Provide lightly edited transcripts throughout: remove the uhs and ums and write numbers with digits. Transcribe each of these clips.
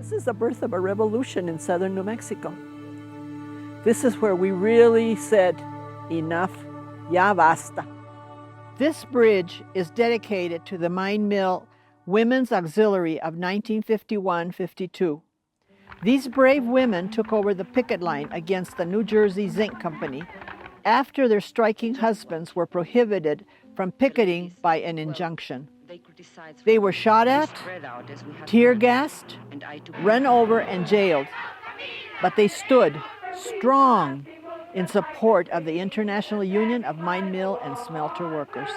This is the birth of a revolution in southern New Mexico. This is where we really said, enough, ya basta. This bridge is dedicated to the Mine Mill Women's Auxiliary of 1951-52. These brave women took over the picket line against the New Jersey Zinc Company after their striking husbands were prohibited from picketing by an injunction. They were shot at, tear gassed, run over, and jailed. But they stood strong in support of the International Union of Mine Mill and Smelter Workers.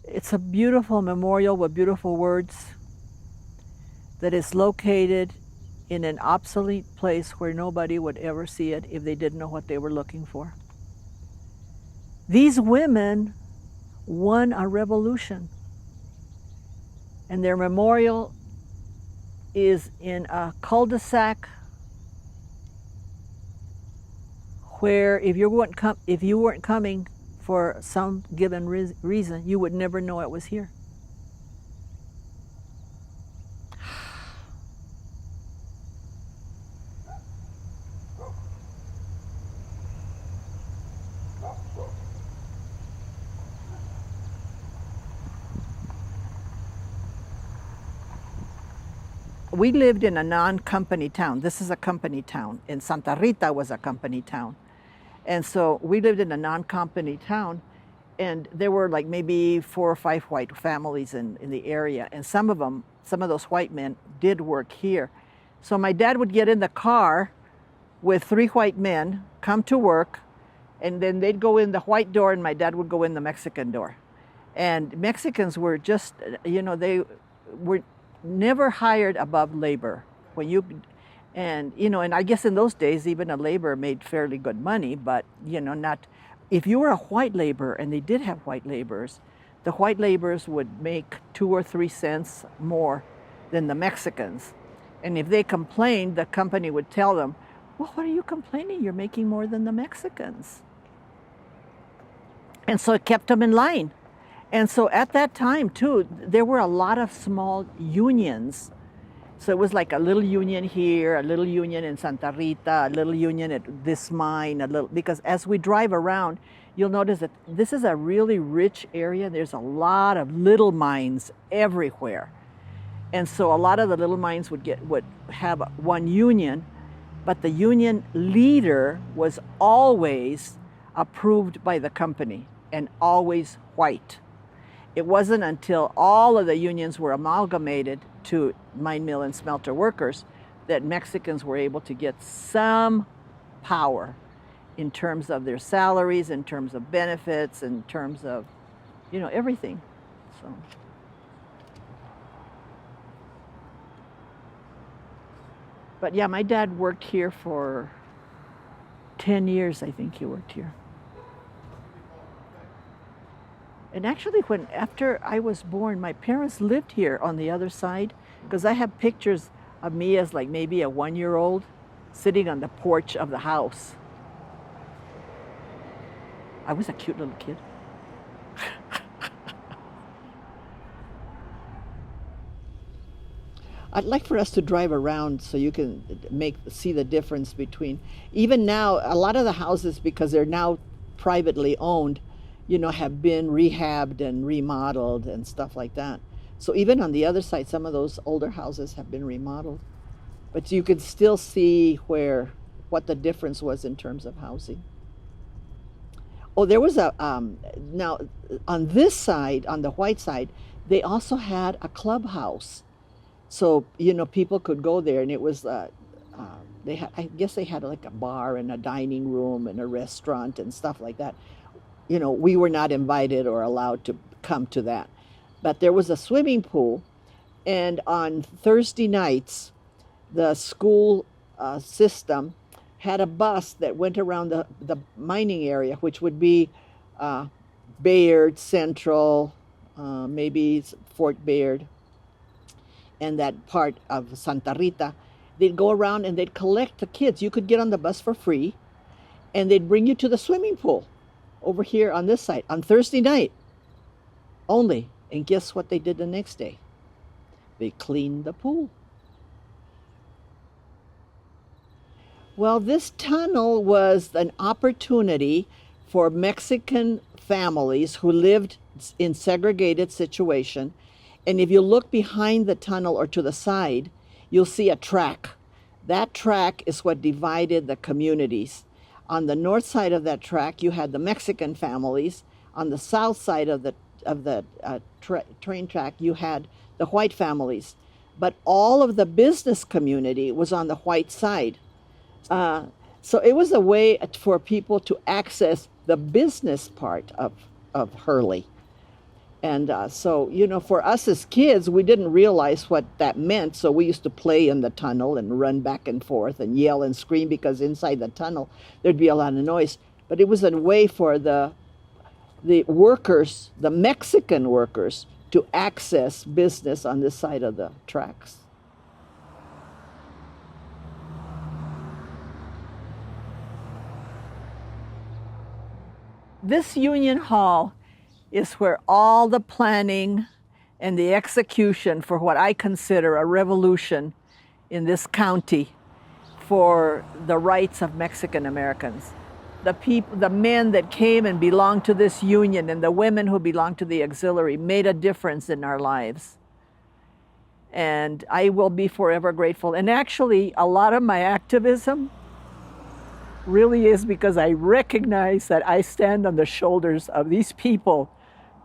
It's a beautiful memorial with beautiful words that is located in an obsolete place where nobody would ever see it if they didn't know what they were looking for. These women won a revolution, and their memorial is in a cul-de-sac where if you weren't coming for some given reason, you would never know it was here. We lived in a non-company town. This is a company town, and Santa Rita was a company town. And so we lived in a non-company town, and there were like maybe 4 or 5 white families in the area. And some of those white men did work here. So my dad would get in the car with 3 white men, come to work, and then they'd go in the white door and my dad would go in the Mexican door. And Mexicans were just, they were never hired above labor. And I guess in those days, even a laborer made fairly good money, but, not, if you were a white laborer, and they did have white laborers, the white laborers would make 2 or 3 cents more than the Mexicans. And if they complained, the company would tell them, well, what are you complaining? You're making more than the Mexicans. And so it kept them in line. And so at that time, too, there were a lot of small unions. So it was like a little union here, a little union in Santa Rita, a little union at this mine, because as we drive around, you'll notice that this is a really rich area. There's a lot of little mines everywhere. And so a lot of the little mines would have one union, but the union leader was always approved by the company and always white. It wasn't until all of the unions were amalgamated to Mine Mill and Smelter Workers that Mexicans were able to get some power in terms of their salaries, in terms of benefits, in terms of, everything. So. But yeah, my dad worked here for 10 years, I think he worked here. And actually, after I was born, my parents lived here on the other side, because I have pictures of me as like maybe a 1-year-old sitting on the porch of the house. I was a cute little kid. I'd like for us to drive around so you can see the difference between, even now, a lot of the houses, because they're now privately owned, have been rehabbed and remodeled and stuff like that. So even on the other side, some of those older houses have been remodeled. But you could still see what the difference was in terms of housing. Oh, there was now on this side, on the white side, they also had a clubhouse. So, people could go there, and it was, I guess they had like a bar and a dining room and a restaurant and stuff like that. We were not invited or allowed to come to that. But there was a swimming pool, and on Thursday nights, the school system had a bus that went around the mining area, which would be Bayard, Central, maybe Fort Bayard, and that part of Santa Rita. They'd go around and they'd collect the kids. You could get on the bus for free, and they'd bring you to the swimming pool over here on this side on Thursday night only. And guess what they did the next day? They cleaned the pool. Well, this tunnel was an opportunity for Mexican families who lived in segregated situation. And if you look behind the tunnel or to the side, you'll see a track. That track is what divided the communities. On the north side of that track, you had the Mexican families. On the south side of the train track, you had the white families. But all of the business community was on the white side. So it was a way for people to access the business part of Hurley. And so, for us as kids, we didn't realize what that meant. So we used to play in the tunnel and run back and forth and yell and scream because inside the tunnel, there'd be a lot of noise. But it was a way for the workers, the Mexican workers, to access business on this side of the tracks. This Union Hall is where all the planning and the execution for what I consider a revolution in this county for the rights of Mexican Americans. The men that came and belonged to this union and the women who belonged to the auxiliary made a difference in our lives. And I will be forever grateful. And actually, a lot of my activism really is because I recognize that I stand on the shoulders of these people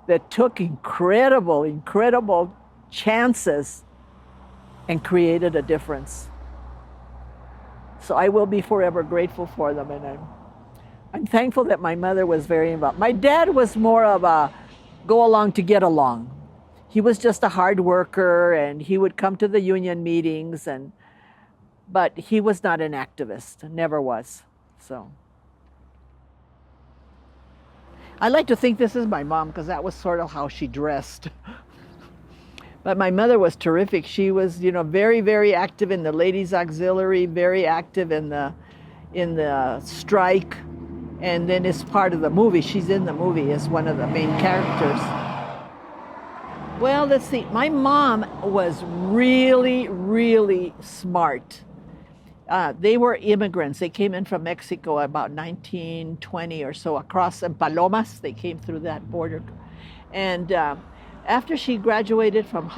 that took incredible, incredible chances and created a difference. So I will be forever grateful for them, and I'm thankful that my mother was very involved. My dad was more of a go along to get along. He was just a hard worker, and he would come to the union meetings, but he was not an activist, never was. So I like to think this is my mom because that was sort of how she dressed. But my mother was terrific. She was, very, very active in the ladies' auxiliary, very active in the strike, and then is part of the movie. She's in the movie as one of the main characters. Well, let's see. My mom was really, really smart. They were immigrants. They came in from Mexico about 1920 or so across in Palomas. They came through that border. And after she graduated from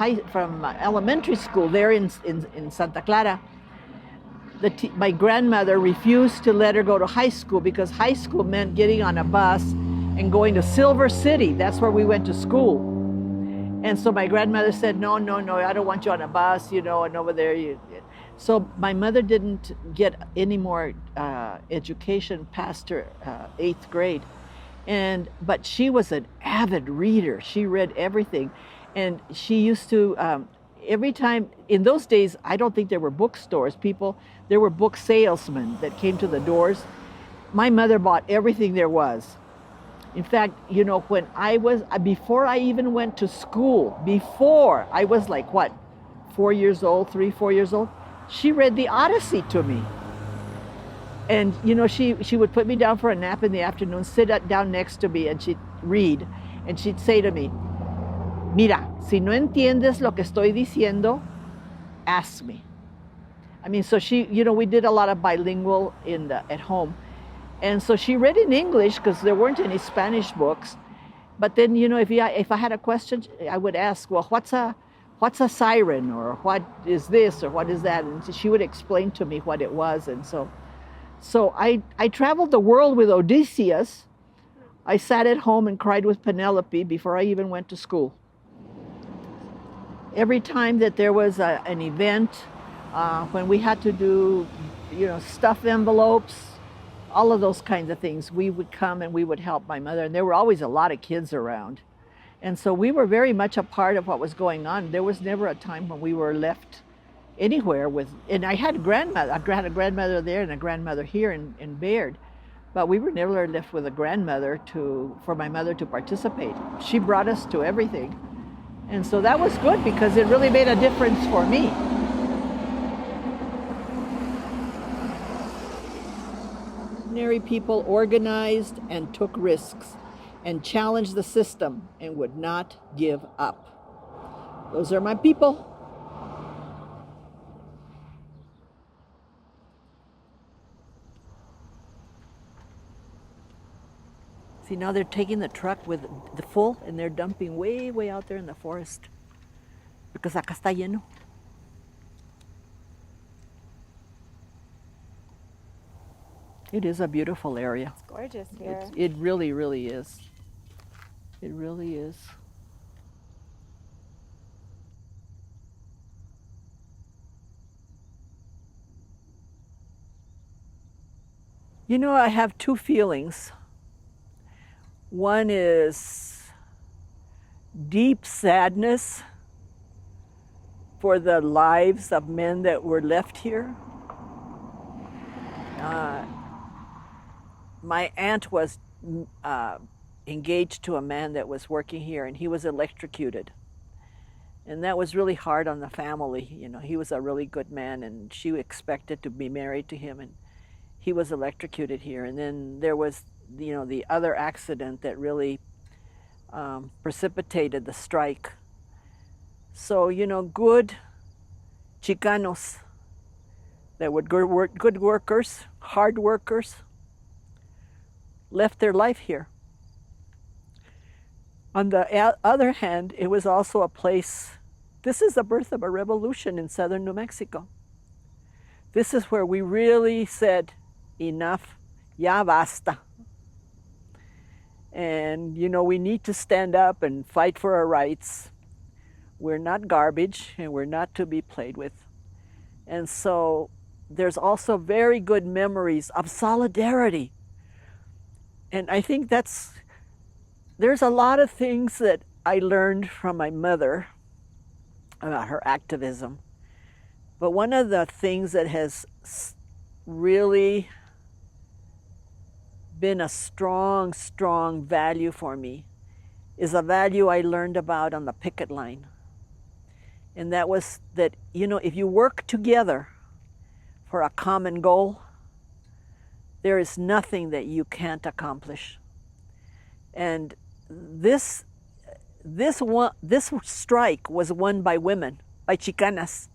elementary school there in Santa Clara, my grandmother refused to let her go to high school because high school meant getting on a bus and going to Silver City. That's where we went to school. And so my grandmother said, no, I don't want you on a bus, and over there. So my mother didn't get any more education past her 8th grade. But she was an avid reader. She read everything. And she used to, every time, in those days, I don't think there were bookstores. There were book salesmen that came to the doors. My mother bought everything there was. In fact, when before I even went to school, before I was like, 4 years old, 4 years old, she read the Odyssey to me. And, she would put me down for a nap in the afternoon, sit down next to me, and she'd read. And she'd say to me, mira, si no entiendes lo que estoy diciendo, ask me. I mean, so she, we did a lot of bilingual at home. And so she read in English because there weren't any Spanish books. But then, if I had a question, I would ask, well, what's a siren, or what is this, or what is that? And she would explain to me what it was. And so I traveled the world with Odysseus. I sat at home and cried with Penelope before I even went to school. Every time that there was an event, when we had to do, stuff envelopes, all of those kinds of things, we would come and we would help my mother. And there were always a lot of kids around. And so we were very much a part of what was going on. There was never a time when we were left anywhere and I had a grandmother there and a grandmother here in Baird, but we were never left with a grandmother for my mother to participate. She brought us to everything. And so that was good because it really made a difference for me. Ordinary people organized and took risks and challenged the system and would not give up. Those are my people. See, now they're taking the truck with the full and they're dumping way, way out there in the forest. Because acá está lleno. It is a beautiful area. It's gorgeous here. It really, really is. It really is. You know, I have two feelings. One is deep sadness for the lives of men that were left here. My aunt was engaged to a man that was working here, and he was electrocuted. And that was really hard on the family. You know, he was a really good man, and she expected to be married to him, and he was electrocuted here. And then there was, you know, the other accident that really precipitated the strike. So, you know, good Chicanos that were good workers, hard workers, left their life here. On the other hand, it was also a place, this is the birth of a revolution in southern New Mexico. This is where we really said, enough, ya basta. And, you know, we need to stand up and fight for our rights. We're not garbage, and we're not to be played with. And so there's also very good memories of solidarity. And I think there's a lot of things that I learned from my mother about her activism. But one of the things that has really been a strong, strong value for me is a value I learned about on the picket line. And that was that, you know, if you work together for a common goal, there is nothing that you can't accomplish. And this strike was won by women, by Chicanas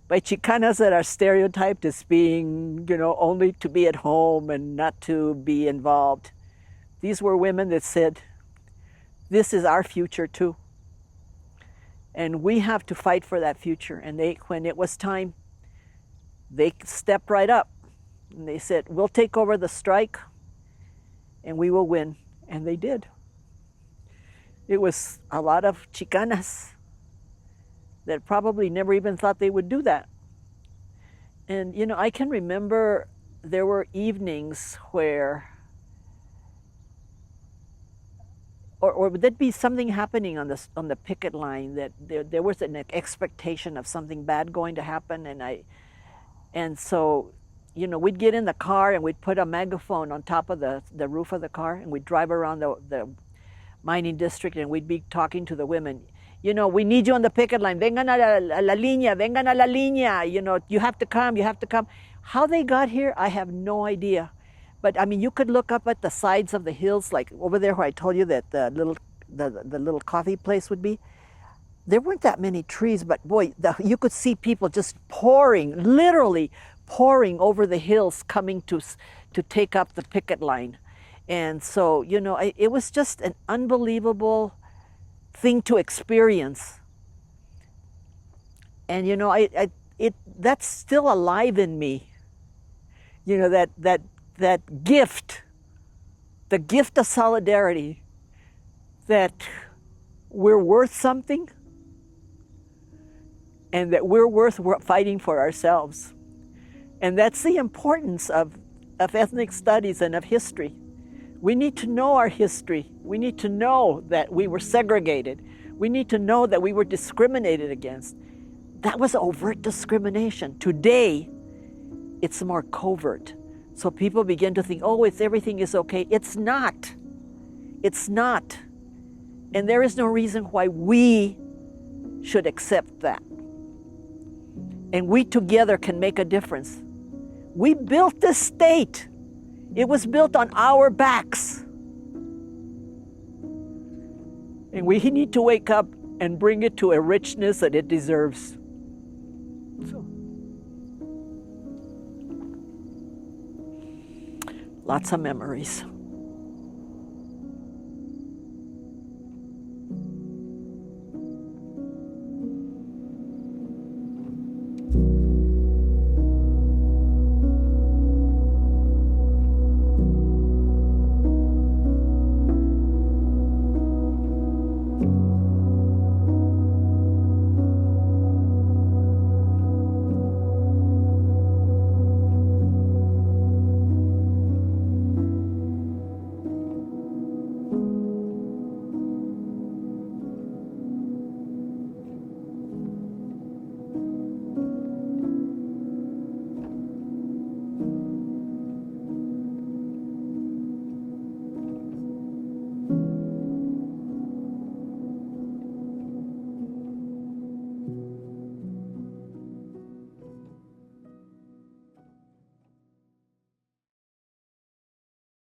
that are stereotyped as being, you know, only to be at home and not to be involved. These were women that said, this is our future too. And we have to fight for that future. And when it was time, they stepped right up. And they said, we'll take over the strike and we will win. And they did. It was a lot of Chicanas that probably never even thought they would do that. And, you know, I can remember there were evenings where, or would that be something happening on the picket line, that there was an expectation of something bad going to happen, and so, you know, we'd get in the car and we'd put a megaphone on top of the roof of the car, and we'd drive around the mining district, and we'd be talking to the women. You know, we need you on the picket line. Vengan a la línea, vengan a la línea. You know, you have to come, you have to come. How they got here, I have no idea. But I mean, you could look up at the sides of the hills, like over there where I told you that the little coffee place would be. There weren't that many trees, but boy, you could see people just pouring, literally pouring over the hills, coming to take up the picket line. And so, you know, it was just an unbelievable thing to experience. And, you know, that's still alive in me. You know, that gift, the gift of solidarity, that we're worth something and that we're worth fighting for ourselves. And that's the importance of ethnic studies and of history. We need to know our history. We need to know that we were segregated. We need to know that we were discriminated against. That was overt discrimination. Today, it's more covert. So people begin to think, oh, everything is okay. It's not. It's not. And there is no reason why we should accept that. And we together can make a difference. We built this state. It was built on our backs. And we need to wake up and bring it to a richness that it deserves. So, lots of memories.